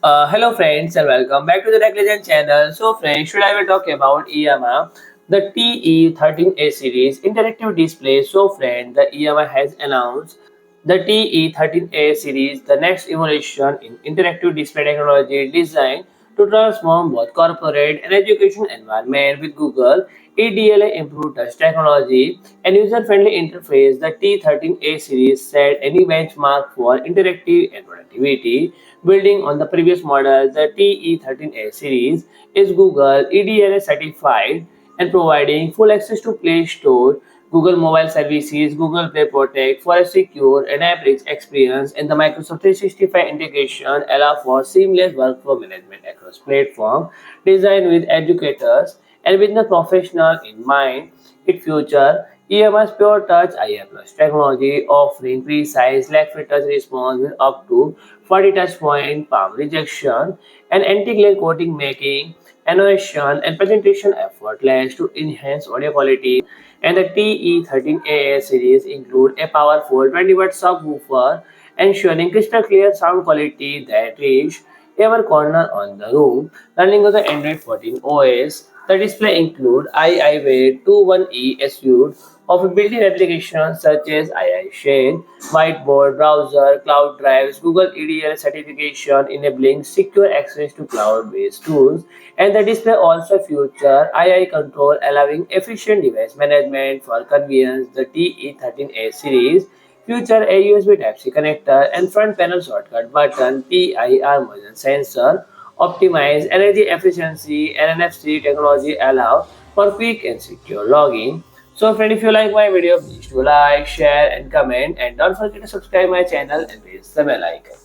Hello friends and welcome back to the Tech Legend channel. So friends, today I will talk about iiyama, the TE13A series interactive display. So friend, the iiyama has announced the TE13A series, the next evolution in interactive display technology designed to transform both corporate and education environment with Google EDLA improved touch technology and user-friendly interface. The T13A series set any benchmark for interactive and productivity. Building on the previous model, the TE13A series is Google EDLA certified and providing full access to Play Store, Google Mobile Services, Google Play Protect for a secure and app-rich experience, and the Microsoft 365 integration allow for seamless workflow management across platforms designed with educators and with the professional in mind. It features EMS Pure Touch IR Plus technology offering precise lateral touch response with up to 40 touch point palm rejection and anti-glare coating making innovation and presentation effortless to enhance audio quality. And the TE13AA series include a powerful 20-watt subwoofer ensuring crystal clear sound quality that reach every corner on the room. Running on the Android 14 OS, the display include iiWare 21E suite of built-in applications such as iiShare, WhiteBoard, browser, cloud drives, Google EDLA certification enabling secure access to cloud-based tools, and the display also features iiControl allowing efficient device management for convenience. The TE13A series feature a USB Type-C connector and front panel shortcut button, PIR motion sensor, optimize energy efficiency, and NFC technology allow for quick and secure logging. So friend, if you like my video, please do like, share and comment, and don't forget to subscribe my channel and press the bell icon.